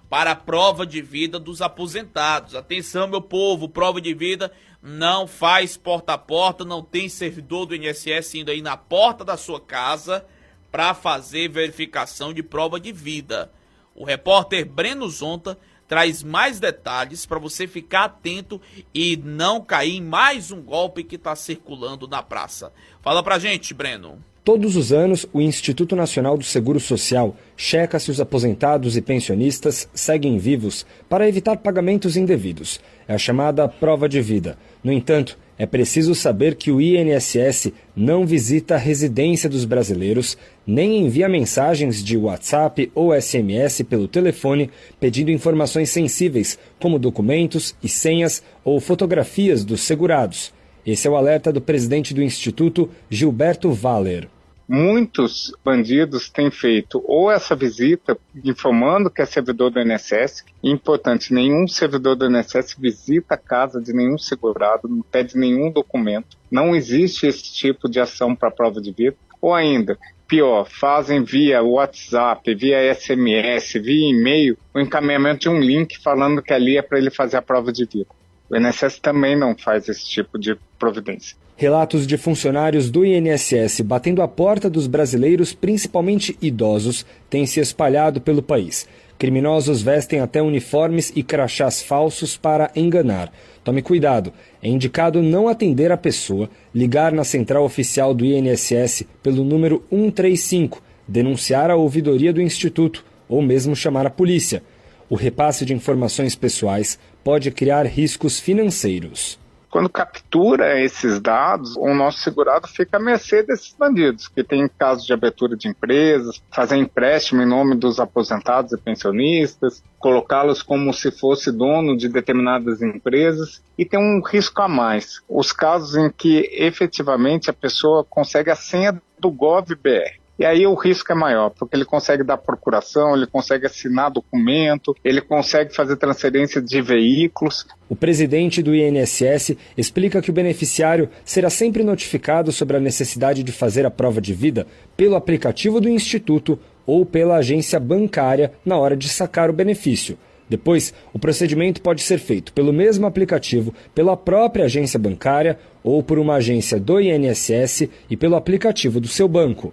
para a prova de vida dos aposentados. Atenção, meu povo, prova de vida não faz porta a porta, não tem servidor do INSS indo aí na porta da sua casa para fazer verificação de prova de vida. O repórter Breno Zonta traz mais detalhes para você ficar atento e não cair em mais um golpe que está circulando na praça. Fala pra gente, Breno. Todos os anos, o Instituto Nacional do Seguro Social checa se os aposentados e pensionistas seguem vivos para evitar pagamentos indevidos. É a chamada prova de vida. No entanto, é preciso saber que o INSS não visita a residência dos brasileiros, nem envia mensagens de WhatsApp ou SMS pelo telefone pedindo informações sensíveis, como documentos e senhas ou fotografias dos segurados. Esse é o alerta do presidente do Instituto, Gilberto Valer. Muitos bandidos têm feito ou essa visita informando que é servidor do INSS. Importante, nenhum servidor do INSS visita a casa de nenhum segurado, não pede nenhum documento. Não existe esse tipo de ação para prova de vida. Ou ainda, pior, fazem via WhatsApp, via SMS, via e-mail, o encaminhamento de um link falando que ali é para ele fazer a prova de vida. O INSS também não faz esse tipo de providência. Relatos de funcionários do INSS batendo a porta dos brasileiros, principalmente idosos, têm se espalhado pelo país. Criminosos vestem até uniformes e crachás falsos para enganar. Tome cuidado, é indicado não atender a pessoa, ligar na central oficial do INSS pelo número 135, denunciar a ouvidoria do Instituto ou mesmo chamar a polícia. O repasse de informações pessoais pode criar riscos financeiros. Quando captura esses dados, o nosso segurado fica à mercê desses bandidos, que tem casos de abertura de empresas, fazer empréstimo em nome dos aposentados e pensionistas, colocá-los como se fosse dono de determinadas empresas, e tem um risco a mais. Os casos em que efetivamente a pessoa consegue a senha do GovBR. E aí o risco é maior, porque ele consegue dar procuração, ele consegue assinar documento, ele consegue fazer transferência de veículos. O presidente do INSS explica que o beneficiário será sempre notificado sobre a necessidade de fazer a prova de vida pelo aplicativo do Instituto ou pela agência bancária na hora de sacar o benefício. Depois, o procedimento pode ser feito pelo mesmo aplicativo, pela própria agência bancária ou por uma agência do INSS e pelo aplicativo do seu banco.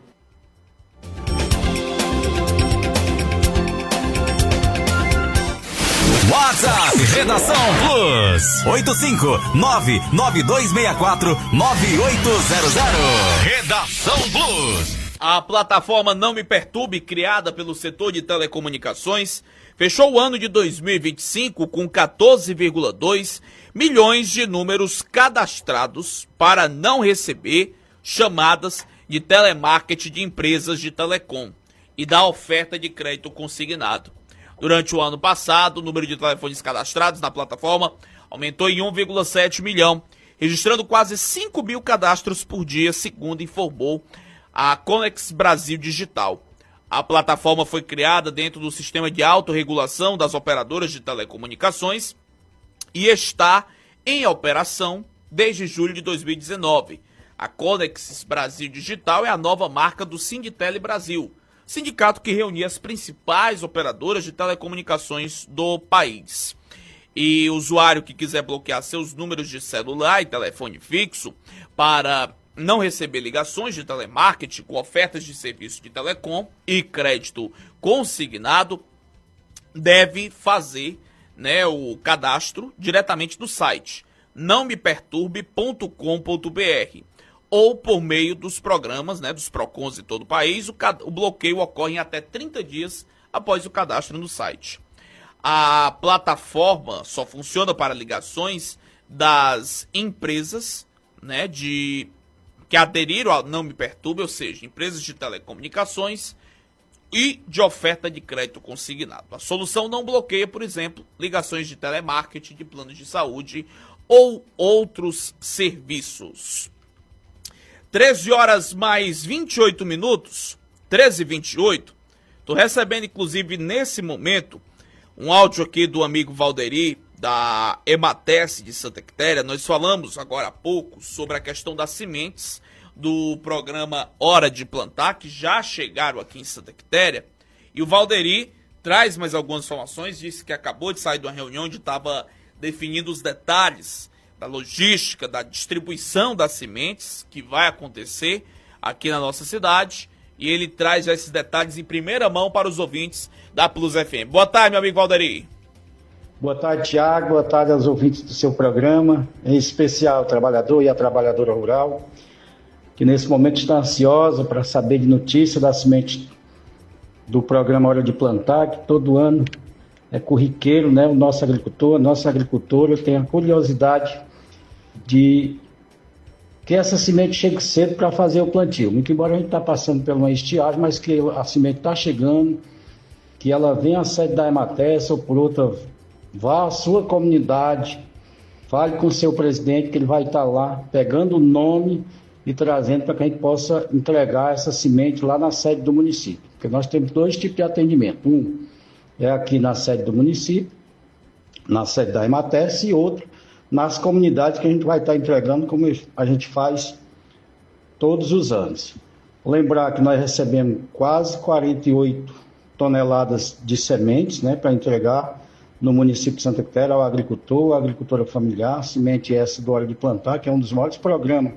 WhatsApp Redação Plus 85992649800. Redação Plus. A plataforma Não Me Perturbe, criada pelo setor de telecomunicações, fechou o ano de 2025 com 14,2 milhões de números cadastrados para não receber chamadas de telemarketing de empresas de telecom e da oferta de crédito consignado. Durante o ano passado, o número de telefones cadastrados na plataforma aumentou em 1,7 milhão, registrando quase 5 mil cadastros por dia, segundo informou a Conex Brasil Digital. A plataforma foi criada dentro do sistema de autorregulação das operadoras de telecomunicações e está em operação desde julho de 2019. A Conex Brasil Digital é a nova marca do Sinditele Brasil, sindicato que reunia as principais operadoras de telecomunicações do país. E o usuário que quiser bloquear seus números de celular e telefone fixo para não receber ligações de telemarketing com ofertas de serviço de telecom e crédito consignado, deve fazer, o cadastro diretamente no site nãomeperturbe.com.br. ou por meio dos programas, dos PROCONs em todo o país. O bloqueio ocorre em até 30 dias após o cadastro no site. A plataforma só funciona para ligações das empresas que aderiram ao Não Me Perturbe, ou seja, empresas de telecomunicações e de oferta de crédito consignado. A solução não bloqueia, por exemplo, ligações de telemarketing, de planos de saúde ou outros serviços. 13 horas mais 28 minutos, 13h28. Estou recebendo, inclusive, nesse momento, um áudio aqui do amigo Valderi, da Emates de Santa Quitéria. Nós falamos agora há pouco sobre a questão das sementes do programa Hora de Plantar, que já chegaram aqui em Santa Quitéria. E o Valderi traz mais algumas informações, disse que acabou de sair de uma reunião onde estava definindo os detalhes da logística, da distribuição das sementes que vai acontecer aqui na nossa cidade, e ele traz já esses detalhes em primeira mão para os ouvintes da Plus FM. Boa tarde, meu amigo Valderi. Boa tarde, Tiago. Boa tarde aos ouvintes do seu programa, em especial ao trabalhador e a trabalhadora rural, que nesse momento está ansiosa para saber de notícia da semente do programa Hora de Plantar, que todo ano é corriqueiro, o nosso agricultor, a nossa agricultora tem a curiosidade de que essa semente chegue cedo para fazer o plantio. Muito embora a gente está passando por uma estiagem, mas que a semente está chegando, que ela venha à sede da Emates ou por outra, vá à sua comunidade, fale com o seu presidente, que ele vai estar lá pegando o nome e trazendo para que a gente possa entregar essa semente lá na sede do município. Porque nós temos 2 tipos de atendimento. Um é aqui na sede do município, na sede da Emates, e outro nas comunidades que a gente vai estar entregando, como a gente faz todos os anos. Lembrar que nós recebemos quase 48 toneladas de sementes, para entregar no município de Santa Quitéria ao agricultor, à agricultora familiar, semente essa do Hora de Plantar, que é um dos maiores programas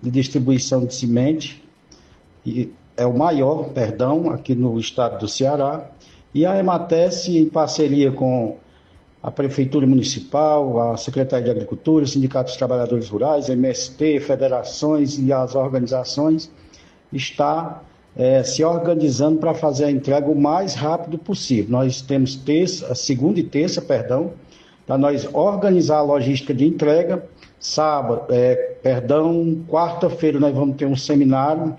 de distribuição de semente, e é o maior, aqui no estado do Ceará. E a EMATES, em parceria com a Prefeitura Municipal, a Secretaria de Agricultura, o Sindicato dos Trabalhadores Rurais, MST, federações e as organizações, está se organizando para fazer a entrega o mais rápido possível. Nós temos segunda e terça, para nós organizar a logística de entrega. Quarta-feira nós vamos ter um seminário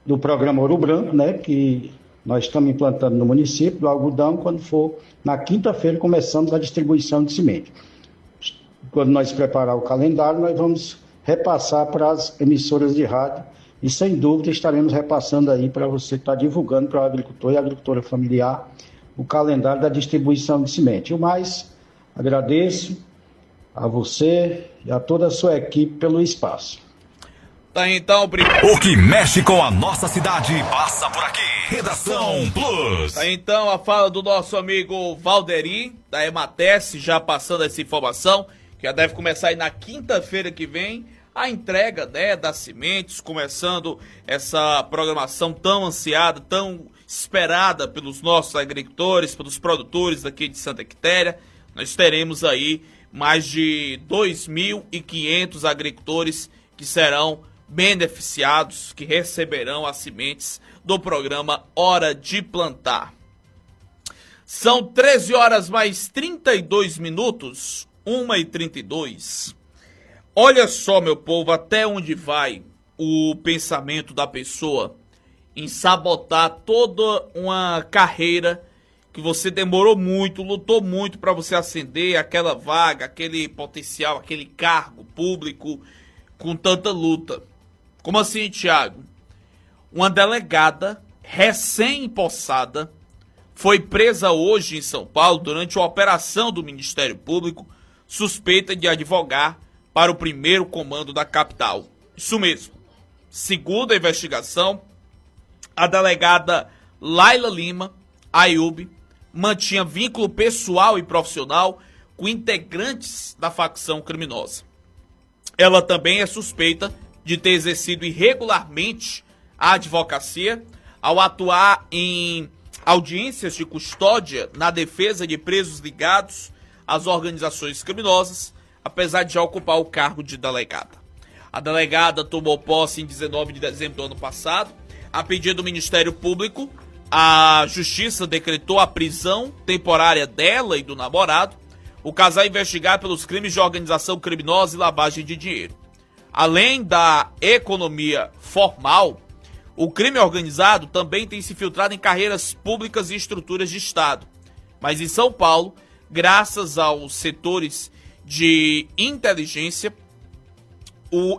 do programa Ouro Branco, né, que nós estamos implantando no município do algodão. Quando for na quinta-feira, começamos a distribuição de semente. Quando nós preparar o calendário, nós vamos repassar para as emissoras de rádio e, sem dúvida, estaremos repassando aí para você estar divulgando para o agricultor e a agricultora familiar o calendário da distribuição de semente. O mais, agradeço a você e a toda a sua equipe pelo espaço. Tá, então, o que mexe com a nossa cidade passa por aqui. Redação Plus. Tá, então, a fala do nosso amigo Valderi, da EMATES, já passando essa informação, que já deve começar aí na quinta-feira que vem, a entrega, né, das sementes, começando essa programação tão ansiada, tão esperada pelos nossos agricultores, pelos produtores daqui de Santa Quitéria. Nós teremos aí mais de 2.500 agricultores que serão beneficiados, que receberão as sementes do programa Hora de Plantar. São 13 horas mais 32 minutos, 1h32. Olha só, meu povo, até onde vai o pensamento da pessoa em sabotar toda uma carreira que você demorou muito, lutou muito para você ascender aquela vaga, aquele potencial, aquele cargo público com tanta luta. Como assim, Thiago? Uma delegada recém-empossada foi presa hoje em São Paulo durante uma operação do Ministério Público suspeita de advogar para o primeiro comando da capital. Isso mesmo. Segundo a investigação, a delegada Laila Lima Ayub mantinha vínculo pessoal e profissional com integrantes da facção criminosa. Ela também é suspeita de ter exercido irregularmente a advocacia ao atuar em audiências de custódia na defesa de presos ligados às organizações criminosas, apesar de já ocupar o cargo de delegada. A delegada tomou posse em 19 de dezembro do ano passado. A pedido do Ministério Público, a Justiça decretou a prisão temporária dela e do namorado. O casal é investigado pelos crimes de organização criminosa e lavagem de dinheiro. Além da economia formal, o crime organizado também tem se filtrado em carreiras públicas e estruturas de Estado. Mas em São Paulo, graças aos setores de inteligência,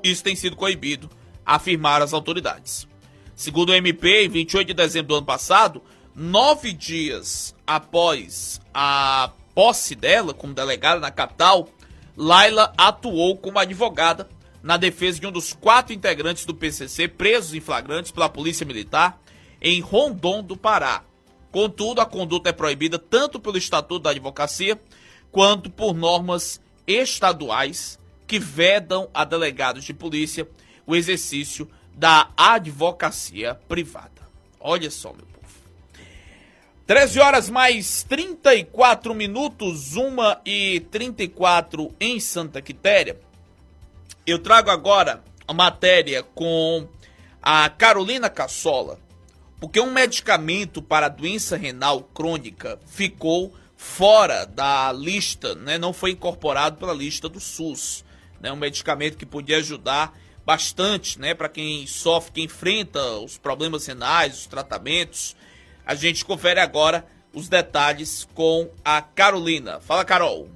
isso tem sido coibido, afirmaram as autoridades. Segundo o MP, em 28 de dezembro do ano passado, 9 dias após a posse dela como delegada na capital, Laila atuou como advogada na defesa de um dos 4 integrantes do PCC presos em flagrantes pela Polícia Militar em Rondon do Pará. Contudo, a conduta é proibida tanto pelo Estatuto da Advocacia quanto por normas estaduais que vedam a delegados de polícia o exercício da advocacia privada. Olha só, meu povo. 13 horas mais 34 minutos, 1h34 em Santa Quitéria. Eu trago agora a matéria com a Carolina Cassola, porque um medicamento para a doença renal crônica ficou fora da lista, né? Não foi incorporado pela lista do SUS. Né? Um medicamento que podia ajudar bastante, né, para quem sofre, quem enfrenta os problemas renais, os tratamentos. A gente confere agora os detalhes com a Carolina. Fala, Carol.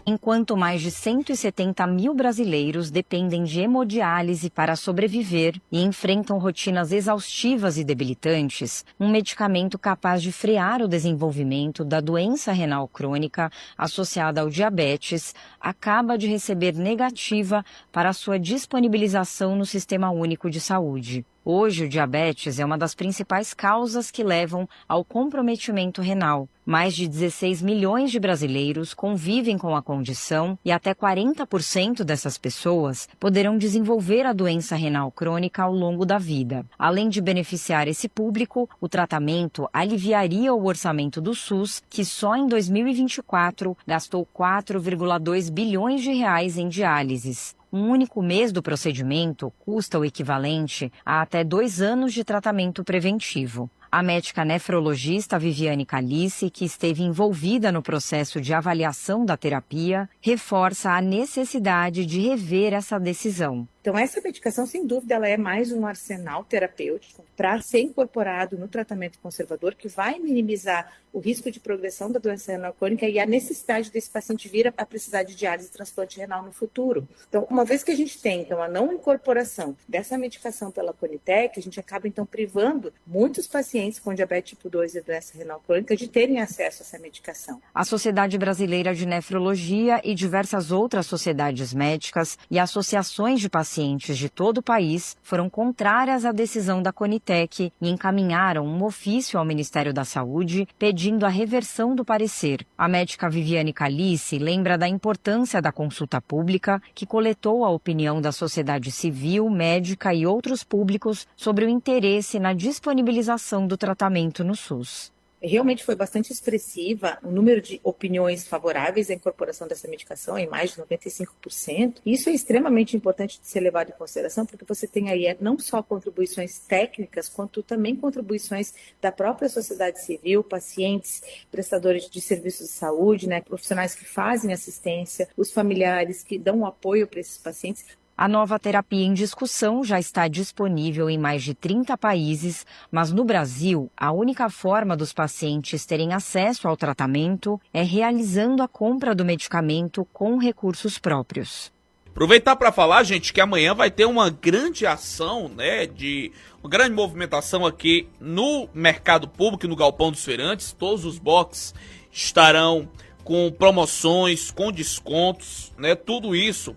Enquanto mais de 170 mil brasileiros dependem de hemodiálise para sobreviver e enfrentam rotinas exaustivas e debilitantes, um medicamento capaz de frear o desenvolvimento da doença renal crônica associada ao diabetes acaba de receber negativa para sua disponibilização no Sistema Único de Saúde. Hoje, o diabetes é uma das principais causas que levam ao comprometimento renal. Mais de 16 milhões de brasileiros convivem com a condição e até 40% dessas pessoas poderão desenvolver a doença renal crônica ao longo da vida. Além de beneficiar esse público, o tratamento aliviaria o orçamento do SUS, que só em 2024 gastou 4,2 bilhões de reais em diálises. Um único mês do procedimento custa o equivalente a até 2 anos de tratamento preventivo. A médica nefrologista Viviane Calice, que esteve envolvida no processo de avaliação da terapia, reforça a necessidade de rever essa decisão. Então, essa medicação, sem dúvida, ela é mais um arsenal terapêutico para ser incorporado no tratamento conservador, que vai minimizar o risco de progressão da doença renal crônica e a necessidade desse paciente vir a precisar de diálise e transplante renal no futuro. Então, uma vez que a gente tem a não incorporação dessa medicação pela Conitec, a gente acaba, então, privando muitos pacientes com diabetes tipo 2 e doença renal crônica de terem acesso a essa medicação. A Sociedade Brasileira de Nefrologia e diversas outras sociedades médicas e associações de pacientes de todo o país foram contrárias à decisão da Conitec e encaminharam um ofício ao Ministério da Saúde pedindo a reversão do parecer. A médica Viviane Calice lembra da importância da consulta pública, que coletou a opinião da sociedade civil, médica e outros públicos sobre o interesse na disponibilização do tratamento no SUS. Realmente foi bastante expressiva o número de opiniões favoráveis à incorporação dessa medicação, em mais de 95%. Isso é extremamente importante de ser levado em consideração, porque você tem aí não só contribuições técnicas, quanto também contribuições da própria sociedade civil, pacientes, prestadores de serviços de saúde, profissionais que fazem assistência, os familiares que dão apoio para esses pacientes. A nova terapia em discussão já está disponível em mais de 30 países, mas no Brasil, a única forma dos pacientes terem acesso ao tratamento é realizando a compra do medicamento com recursos próprios. Aproveitar para falar, gente, que amanhã vai ter uma grande ação, uma grande movimentação aqui no mercado público, no Galpão dos Feirantes. Todos os boxes estarão com promoções, com descontos, tudo isso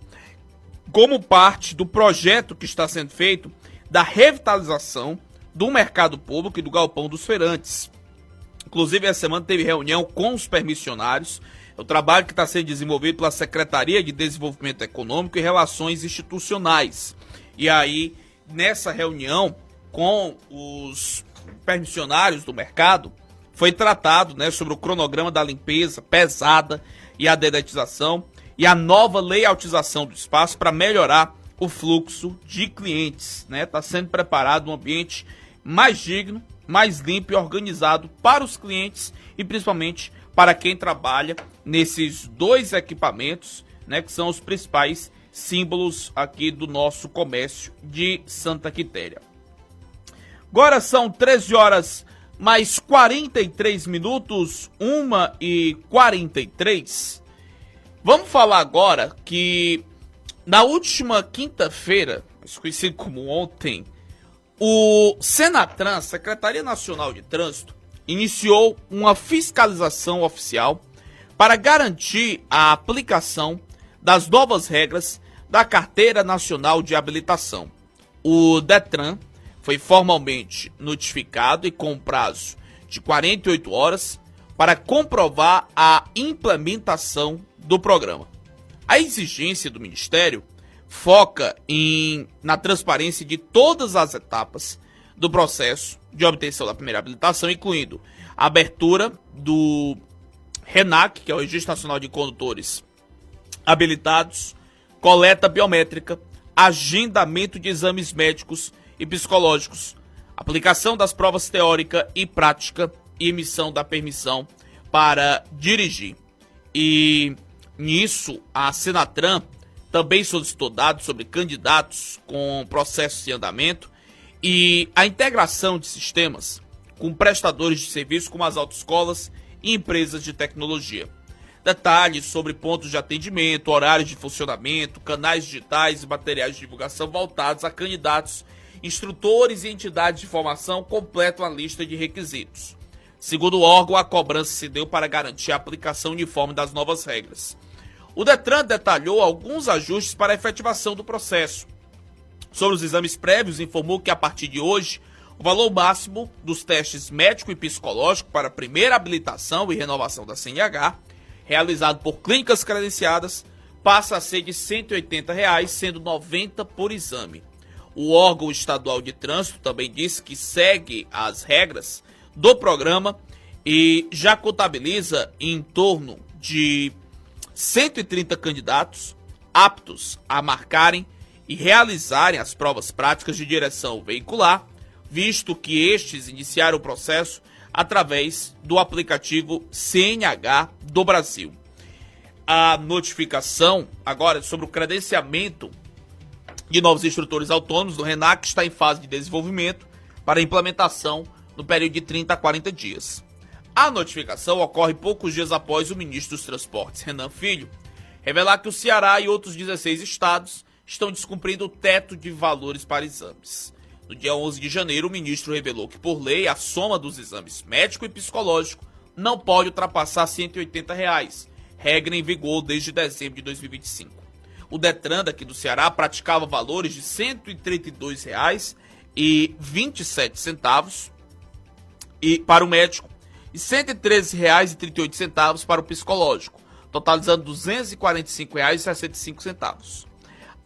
como parte do projeto que está sendo feito da revitalização do mercado público e do Galpão dos Feirantes. Inclusive, essa semana teve reunião com os permissionários, o trabalho que está sendo desenvolvido pela Secretaria de Desenvolvimento Econômico e Relações Institucionais. E aí, nessa reunião com os permissionários do mercado, foi tratado sobre o cronograma da limpeza pesada e a dedetização, e a nova layoutização do espaço para melhorar o fluxo de clientes. Está sendo preparado um ambiente mais digno, mais limpo e organizado para os clientes e principalmente para quem trabalha nesses 2 equipamentos, que são os principais símbolos aqui do nosso comércio de Santa Quitéria. Agora são 13 horas mais 43 minutos, 1h43. Vamos falar agora que na última quinta-feira, conhecido como ontem, o Senatran, Secretaria Nacional de Trânsito, iniciou uma fiscalização oficial para garantir a aplicação das novas regras da Carteira Nacional de Habilitação. O Detran foi formalmente notificado e com prazo de 48 horas para comprovar a implementação do programa. A exigência do Ministério foca na transparência de todas as etapas do processo de obtenção da primeira habilitação, incluindo a abertura do RENAC, que é o Registro Nacional de Condutores Habilitados, coleta biométrica, agendamento de exames médicos e psicológicos, aplicação das provas teórica e prática e emissão da permissão para dirigir. E nisso, a Senatran também solicitou dados sobre candidatos com processos em andamento e a integração de sistemas com prestadores de serviço como as autoescolas e empresas de tecnologia. Detalhes sobre pontos de atendimento, horários de funcionamento, canais digitais e materiais de divulgação voltados a candidatos, instrutores e entidades de formação completam a lista de requisitos. Segundo o órgão, a cobrança se deu para garantir a aplicação uniforme das novas regras. O Detran detalhou alguns ajustes para a efetivação do processo. sobre os exames prévios, informou que a partir de hoje, o valor máximo dos testes médico e psicológico para a primeira habilitação e renovação da CNH, realizado por clínicas credenciadas, passa a ser de R$ 180, sendo R$ 90 por exame. O órgão estadual de trânsito também disse que segue as regras do programa e já contabiliza em torno de 130 candidatos aptos a marcarem e realizarem as provas práticas de direção veicular, visto que estes iniciaram o processo através do aplicativo CNH do Brasil. A notificação agora sobre o credenciamento de novos instrutores autônomos do RENAC está em fase de desenvolvimento para implementação no período de 30 a 40 dias. A notificação ocorre poucos dias após o ministro dos Transportes, Renan Filho, revelar que o Ceará e outros 16 estados estão descumprindo o teto de valores para exames. No dia 11 de janeiro, o ministro revelou que, por lei, a soma dos exames médico e psicológico não pode ultrapassar R$ 180, regra em vigor desde dezembro de 2025. O Detran daqui do Ceará praticava valores de R$ 132,27 para o médico e R$ 113,38 para o psicológico, totalizando R$ 245,65.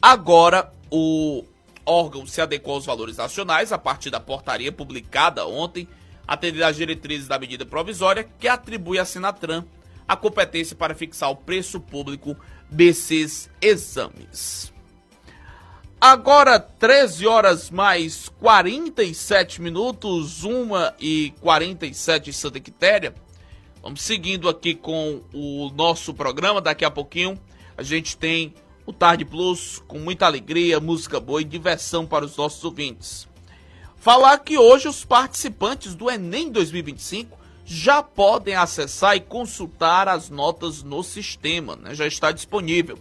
Agora, o órgão se adequou aos valores nacionais a partir da portaria publicada ontem, atendendo às diretrizes da medida provisória que atribui à Senatran a competência para fixar o preço público desses exames. Agora, 13 horas mais 47 minutos, 1h47 em Santa Quitéria. Vamos seguindo aqui com o nosso programa. Daqui a pouquinho a gente tem o Tarde Plus com muita alegria, música boa e diversão para os nossos ouvintes. Falar que hoje os participantes do Enem 2025 já podem acessar e consultar as notas no sistema, né? Já está disponível.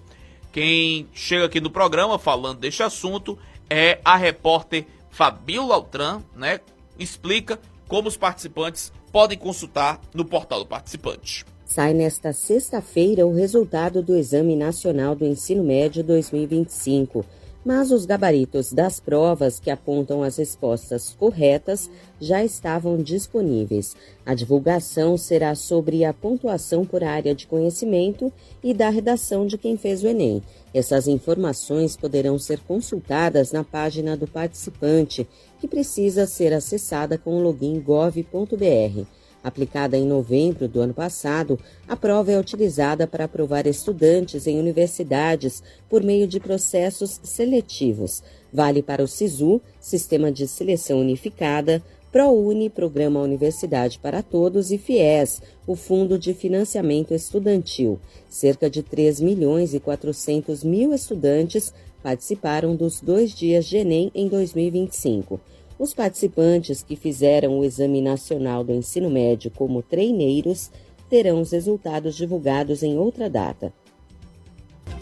Quem chega aqui no programa falando deste assunto é a repórter Fabíola Altran, né? Explica como os participantes podem consultar no portal do participante. Sai nesta sexta-feira o resultado do Exame Nacional do Ensino Médio 2025, mas os gabaritos das provas que apontam as respostas corretas já estavam disponíveis. A divulgação será sobre a pontuação por área de conhecimento e da redação de quem fez o Enem. Essas informações poderão ser consultadas na página do participante, que precisa ser acessada com o login gov.br. Aplicada em novembro do ano passado, a prova é utilizada para aprovar estudantes em universidades por meio de processos seletivos. Vale para o SISU, Sistema de Seleção Unificada, ProUni, Programa Universidade para Todos, e FIES, o Fundo de Financiamento Estudantil. Cerca de 3.400.000 estudantes participaram dos 2 dias de Enem em 2025. Os participantes que fizeram o Exame Nacional do Ensino Médio como treineiros terão os resultados divulgados em outra data.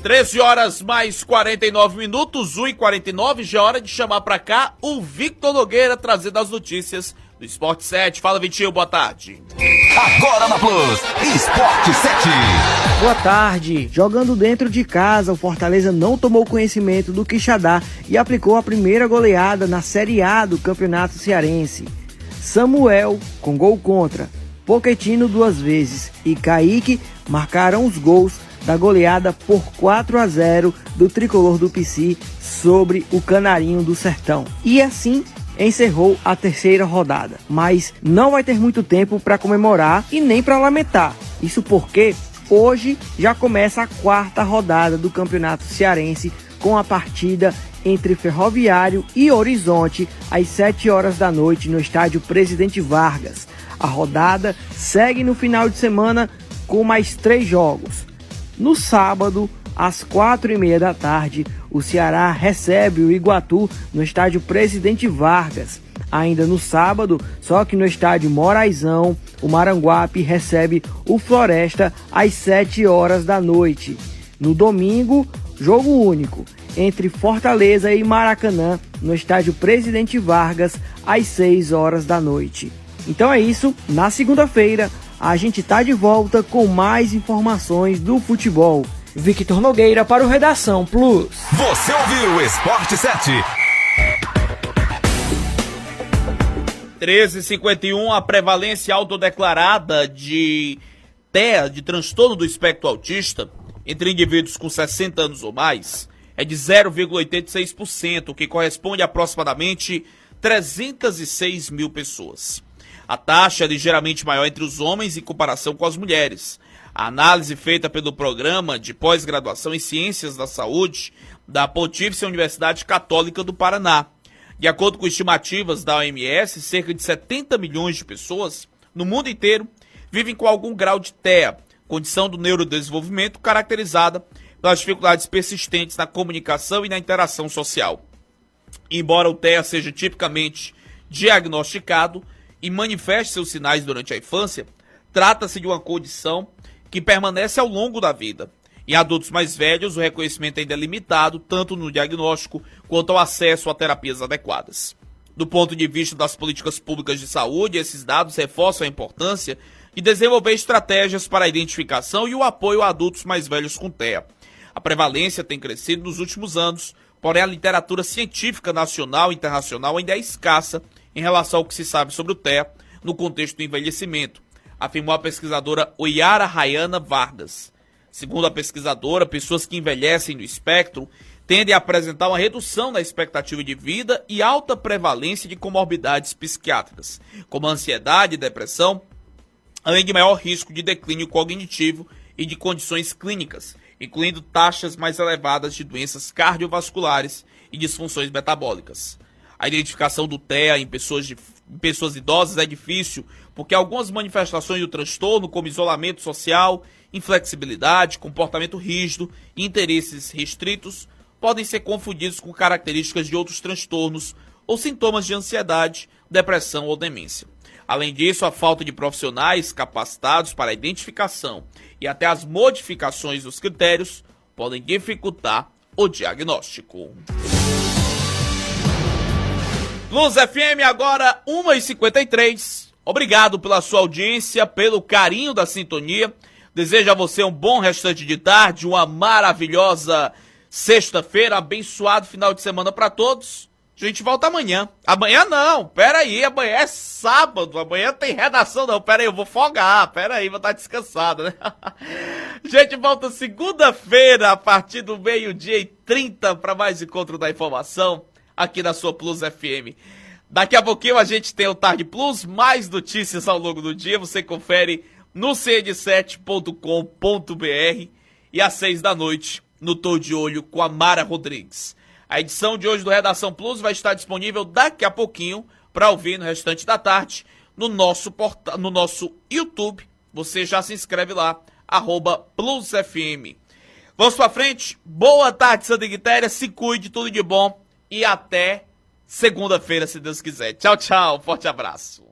13 horas mais 49 minutos, 1h49, já é hora de chamar pra cá o Victor Nogueira, trazendo as notícias do Esporte 7. Fala, Vitinho, boa tarde. Agora na Plus, Esporte 7. Boa tarde. Jogando dentro de casa, o Fortaleza não tomou conhecimento do Quixadá e aplicou a primeira goleada na Série A do Campeonato Cearense. Samuel, com gol contra, Pochettino 2 vezes e Kaique marcaram os gols da goleada por 4-0 do tricolor do PC sobre o Canarinho do Sertão. E assim encerrou a terceira rodada. Mas não vai ter muito tempo para comemorar e nem para lamentar. Isso porque hoje já começa a 4ª rodada do Campeonato Cearense, com a partida entre Ferroviário e Horizonte às 7 horas da noite no estádio Presidente Vargas. A rodada segue no final de semana com mais 3 jogos. No sábado, às 4h30 da tarde, o Ceará recebe o Iguatu no estádio Presidente Vargas. Ainda no sábado, só que no estádio Moraizão, o Maranguape recebe o Floresta às 7 horas da noite. No domingo, jogo único entre Fortaleza e Maracanã no estádio Presidente Vargas às 6 horas da noite. Então é isso, na segunda-feira a gente tá de volta com mais informações do futebol. Victor Nogueira para o Redação Plus. Você ouviu o Esporte 7. 13h51, a prevalência autodeclarada de TEA, de transtorno do espectro autista, entre indivíduos com 60 anos ou mais, é de 0,86%, o que corresponde a aproximadamente 306 mil pessoas. A taxa é ligeiramente maior entre os homens em comparação com as mulheres. A análise feita pelo Programa de Pós-Graduação em Ciências da Saúde da Pontífice Universidade Católica do Paraná. De acordo com estimativas da OMS, cerca de 70 milhões de pessoas no mundo inteiro vivem com algum grau de TEA, condição do neurodesenvolvimento caracterizada pelas dificuldades persistentes na comunicação e na interação social. Embora o TEA seja tipicamente diagnosticado e manifeste seus sinais durante a infância, trata-se de uma condição que permanece ao longo da vida. Em adultos mais velhos, o reconhecimento ainda é limitado, tanto no diagnóstico quanto ao acesso a terapias adequadas. Do ponto de vista das políticas públicas de saúde, esses dados reforçam a importância de desenvolver estratégias para a identificação e o apoio a adultos mais velhos com TEA. A prevalência tem crescido nos últimos anos, porém a literatura científica nacional e internacional ainda é escassa em relação ao que se sabe sobre o TEA no contexto do envelhecimento, afirmou a pesquisadora Oyara Rayana Vargas. Segundo a pesquisadora, pessoas que envelhecem no espectro tendem a apresentar uma redução na expectativa de vida e alta prevalência de comorbidades psiquiátricas, como ansiedade e depressão, além de maior risco de declínio cognitivo e de condições clínicas, incluindo taxas mais elevadas de doenças cardiovasculares e disfunções metabólicas. A identificação do TEA em pessoas idosas é difícil, porque algumas manifestações do transtorno, como isolamento social, inflexibilidade, comportamento rígido e interesses restritos, podem ser confundidos com características de outros transtornos ou sintomas de ansiedade, depressão ou demência. Além disso, a falta de profissionais capacitados para a identificação e até as modificações dos critérios podem dificultar o diagnóstico. Plus FM agora 1h53. Obrigado pela sua audiência, pelo carinho da sintonia. Desejo a você um bom restante de tarde, uma maravilhosa sexta-feira, abençoado final de semana para todos. A gente volta amanhã. Amanhã não, peraí, amanhã é sábado, amanhã tem redação não, peraí, eu vou folgar, peraí, vou estar descansado, né? A gente volta segunda-feira, a partir do 12h30, para mais encontro da informação, aqui na sua Plus FM. Daqui a pouquinho a gente tem o Tarde Plus, mais notícias ao longo do dia, você confere no cn7.com.br e às 6 da noite, no Tô de Olho com a Mara Rodrigues. A edição de hoje do Redação Plus vai estar disponível daqui a pouquinho para ouvir no restante da tarde no nosso YouTube. Você já se inscreve lá, @PlusFM. Vamos pra frente. Boa tarde, Santa Quitéria. Se cuide, tudo de bom. E até segunda-feira, se Deus quiser. Tchau, tchau. Forte abraço.